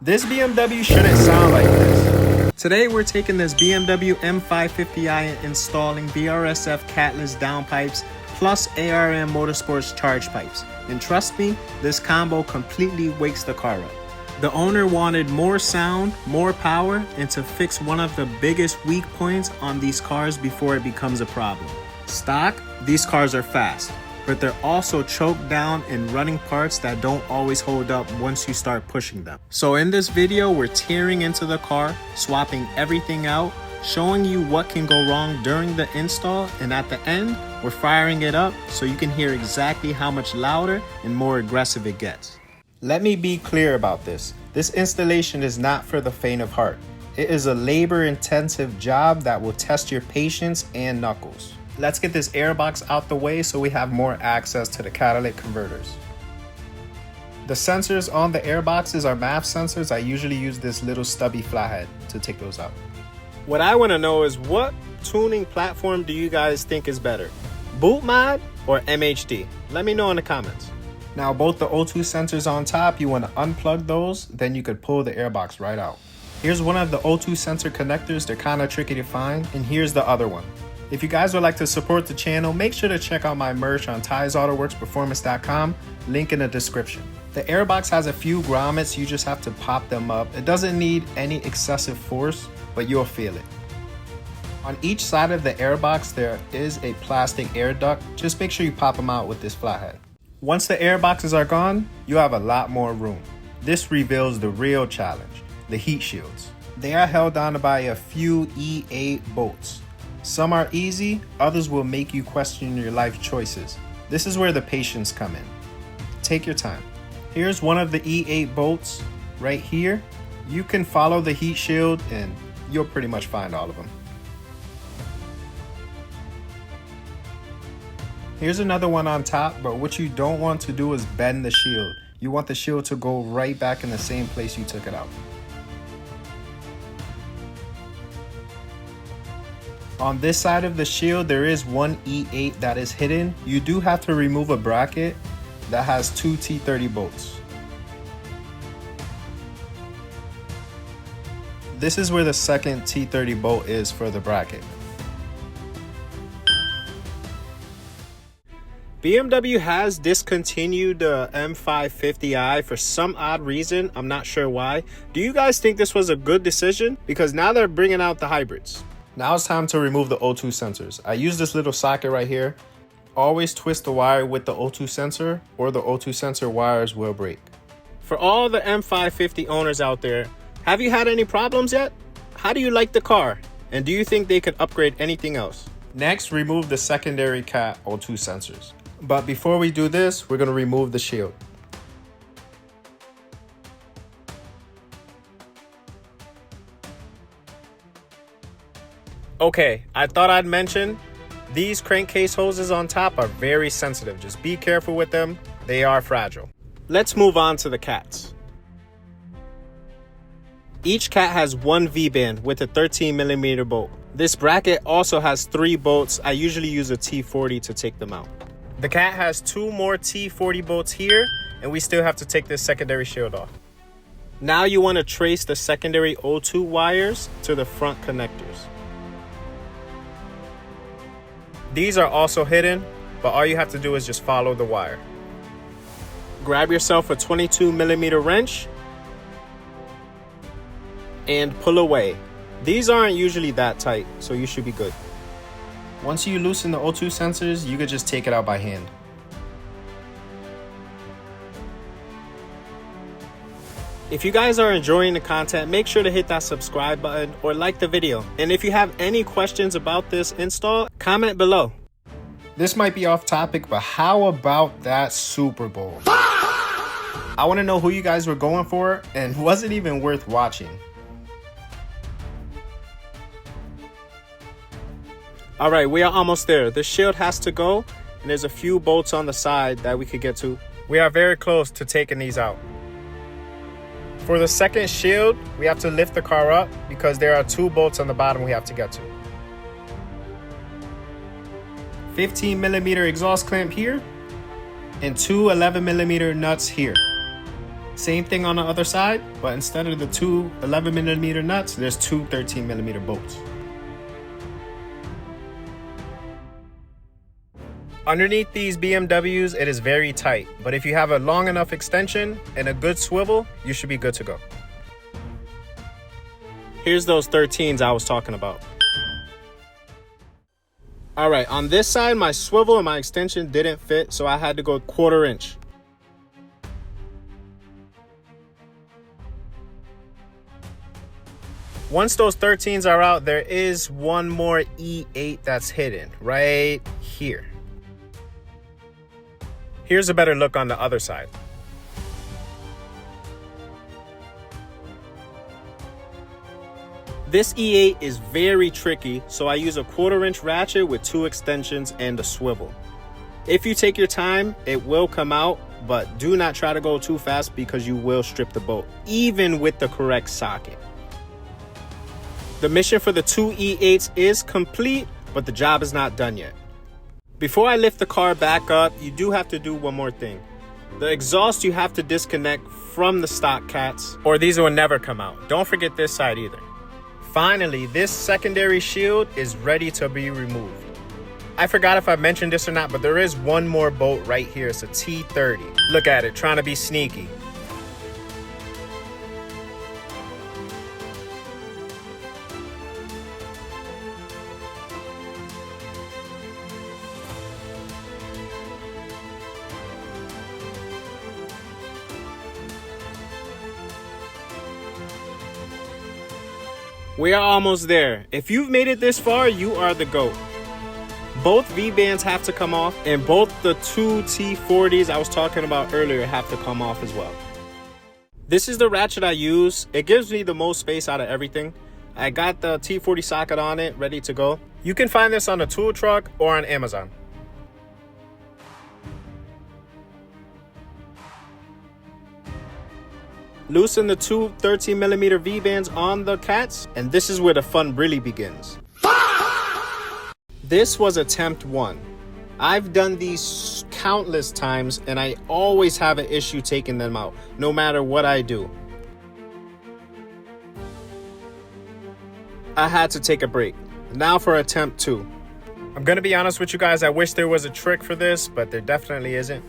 This BMW shouldn't sound like this. Today we're taking this BMW M550i and installing VRSF Catless Downpipes plus ARM Motorsports Chargepipes. And trust me, this combo completely wakes the car up. The owner wanted more sound, more power, and to fix one of the biggest weak points on these cars before it becomes a problem. Stock, these cars are fast, but they're also choked down in running parts that don't always hold up once you start pushing them. So in this video, we're tearing into the car, swapping everything out, showing you what can go wrong during the install, and at the end, we're firing it up so you can hear exactly how much louder and more aggressive it gets. Let me be clear about this. This installation is not for the faint of heart. It is a labor-intensive job that will test your patience and knuckles. Let's get this airbox out the way so we have more access to the catalytic converters. The sensors on the airboxes are MAF sensors. I usually use this little stubby flathead to take those out. What I want to know is, what tuning platform do you guys think is better? Boot mod or MHD? Let me know in the comments. Now both the O2 sensors on top, you want to unplug those, then you could pull the airbox right out. Here's one of the O2 sensor connectors. They're kind of tricky to find, and here's the other one. If you guys would like to support the channel, make sure to check out my merch on Tysautoworksperformance.com, link in the description. The airbox has a few grommets, you just have to pop them up. It doesn't need any excessive force, but you'll feel it. On each side of the airbox, there is a plastic air duct. Just make sure you pop them out with this flathead. Once the airboxes are gone, you have a lot more room. This reveals the real challenge, the heat shields. They are held down by a few E8 bolts. Some are easy, others will make you question your life choices. This is where the patience come in. Take your time. Here's one of the E8 bolts right here. You can follow the heat shield and you'll pretty much find all of them. Here's another one on top, but what you don't want to do is bend the shield. You want the shield to go right back in the same place you took it out. On this side of the shield, there is one E8 that is hidden. You do have to remove a bracket that has two T30 bolts. This is where the second T30 bolt is for the bracket. BMW has discontinued the M550i for some odd reason. I'm not sure why. Do you guys think this was a good decision? Because now they're bringing out the hybrids. Now it's time to remove the O2 sensors. I use this little socket right here. Always twist the wire with the O2 sensor or the O2 sensor wires will break. For all the M550 owners out there, have you had any problems yet? How do you like the car? And do you think they could upgrade anything else? Next, remove the secondary cat O2 sensors. But before we do this, we're going to remove the shield. Okay, I thought I'd mention, these crankcase hoses on top are very sensitive. Just be careful with them. They are fragile. Let's move on to the cats. Each cat has one V-band with a 13mm bolt. This bracket also has 3 bolts. I usually use a T40 to take them out. The cat has 2 more T40 bolts here, and we still have to take this secondary shield off. Now you want to trace the secondary O2 wires to the front connectors. These are also hidden, but all you have to do is just follow the wire. Grab yourself a 22mm wrench and pull away. These aren't usually that tight, so you should be good. Once you loosen the O2 sensors, you could just take it out by hand. If you guys are enjoying the content, make sure to hit that subscribe button or like the video. And if you have any questions about this install, comment below. This might be off topic, but how about that Super Bowl? I want to know who you guys were going for, and was it even worth watching? All right, we are almost there. The shield has to go, and there's a few bolts on the side that we could get to. We are very close to taking these out. For the second shield, we have to lift the car up because there are 2 bolts on the bottom we have to get to. 15mm exhaust clamp here and 2 11mm nuts here. Same thing on the other side, but instead of the two 11mm nuts, there's two 13mm bolts. Underneath these BMWs, it is very tight, but if you have a long enough extension and a good swivel, you should be good to go. Here's those 13s I was talking about. All right, on this side, my swivel and my extension didn't fit, so I had to go 1/4 inch. Once those 13s are out, there is one more E8 that's hidden right here. Here's a better look on the other side. This E8 is very tricky, so I use a 1/4 inch ratchet with 2 extensions and a swivel. If you take your time, it will come out, but do not try to go too fast because you will strip the bolt, even with the correct socket. The mission for the 2 E8s is complete, but the job is not done yet. Before I lift the car back up, you do have to do one more thing. The exhaust you have to disconnect from the stock cats, or these will never come out. Don't forget this side either. Finally, this secondary shield is ready to be removed. I forgot if I mentioned this or not, but there is one more bolt right here. It's a T30. Look at it, trying to be sneaky. We are almost there. If you've made it this far, you are the GOAT. Both V-bands have to come off, and both the 2 T40s I was talking about earlier have to come off as well. This is the ratchet I use. It gives me the most space out of everything. I got the T40 socket on it, ready to go. You can find this on a tool truck or on Amazon. Loosen the 2 13mm V-bands on the cats, and this is where the fun really begins. This was attempt 1. I've done these countless times, and I always have an issue taking them out, no matter what I do. I had to take a break. Now for attempt 2. I'm gonna be honest with you guys, I wish there was a trick for this, but there definitely isn't.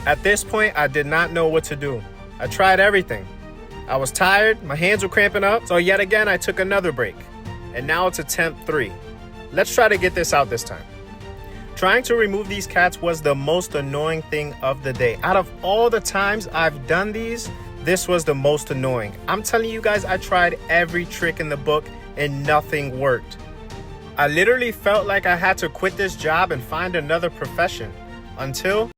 At this point, I did not know what to do. I tried everything. I was tired, my hands were cramping up, so yet again I took another break. And now it's attempt 3. Let's try to get this out this time. Trying to remove these cats was the most annoying thing of the day. Out of all the times I've done these, this was the most annoying. I'm telling you guys, I tried every trick in the book and nothing worked. I literally felt like I had to quit this job and find another profession until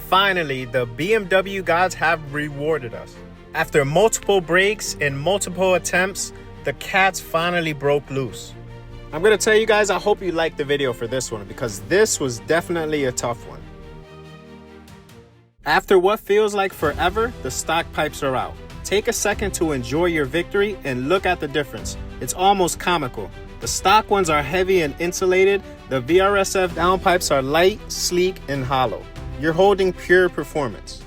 finally, the BMW gods have rewarded us. After multiple breaks and multiple attempts, the cats finally broke loose. I'm gonna tell you guys, I hope you liked the video for this one because this was definitely a tough one. After what feels like forever, the stock pipes are out. Take a second to enjoy your victory and look at the difference. It's almost comical. The stock ones are heavy and insulated. The VRSF downpipes are light, sleek, and hollow. You're holding pure performance.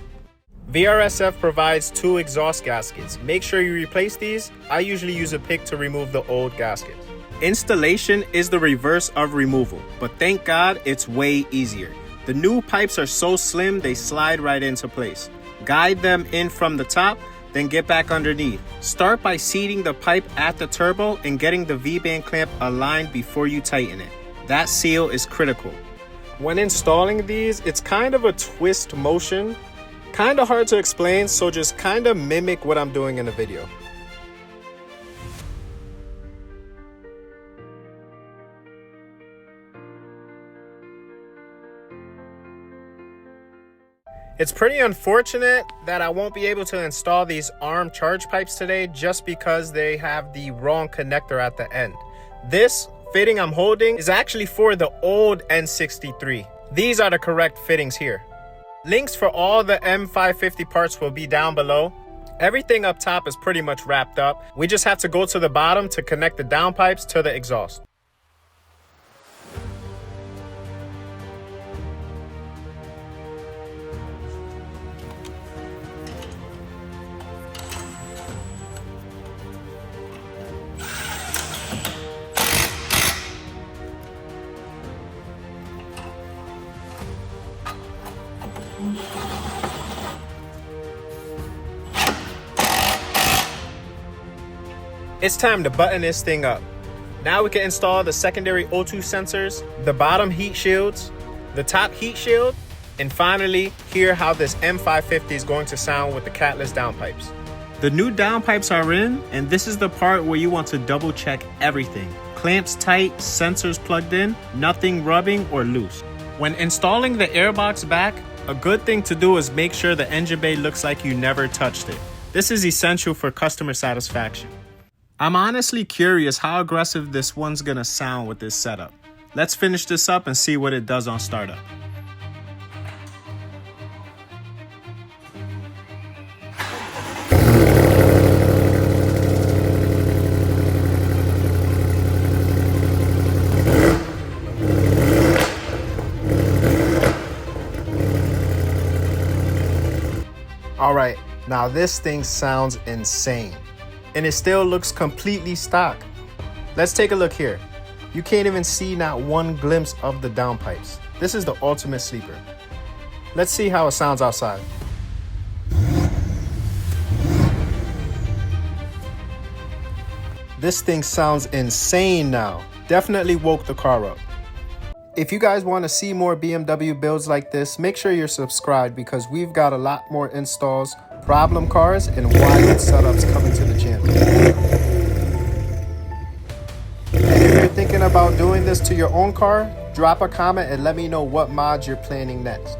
VRSF provides 2 exhaust gaskets. Make sure you replace these. I usually use a pick to remove the old gaskets. Installation is the reverse of removal, but thank God it's way easier. The new pipes are so slim they slide right into place. Guide them in from the top, then get back underneath. Start by seating the pipe at the turbo and getting the V-band clamp aligned before you tighten it. That seal is critical. When installing these, it's kind of a twist motion. Kind of hard to explain, so just kind of mimic what I'm doing in the video. It's pretty unfortunate that I won't be able to install these arm charge pipes today just because they have the wrong connector at the end. This fitting I'm holding is actually for the old N63. These are the correct fittings here. Links for all the M550 parts will be down below. Everything up top is pretty much wrapped up. We just have to go to the bottom to connect the downpipes to the exhaust. It's time to button this thing up. Now we can install the secondary O2 sensors, the bottom heat shields, the top heat shield, and finally hear how this M550 is going to sound with the Catless downpipes. The new downpipes are in, and this is the part where you want to double check everything. Clamps tight, sensors plugged in, nothing rubbing or loose. When installing the airbox back, a good thing to do is make sure the engine bay looks like you never touched it. This is essential for customer satisfaction. I'm honestly curious how aggressive this one's gonna sound with this setup. Let's finish this up and see what it does on startup. All right, now this thing sounds insane. And it still looks completely stock. Let's take a look here. You can't even see not one glimpse of the downpipes. This is the ultimate sleeper. Let's see how it sounds outside. This thing sounds insane now. Definitely woke the car up. If you guys want to see more BMW builds like this, make sure you're subscribed because we've got a lot more installs, problem cars, and wild setups coming to the channel. And if you're thinking about doing this to your own car, drop a comment and let me know what mods you're planning next.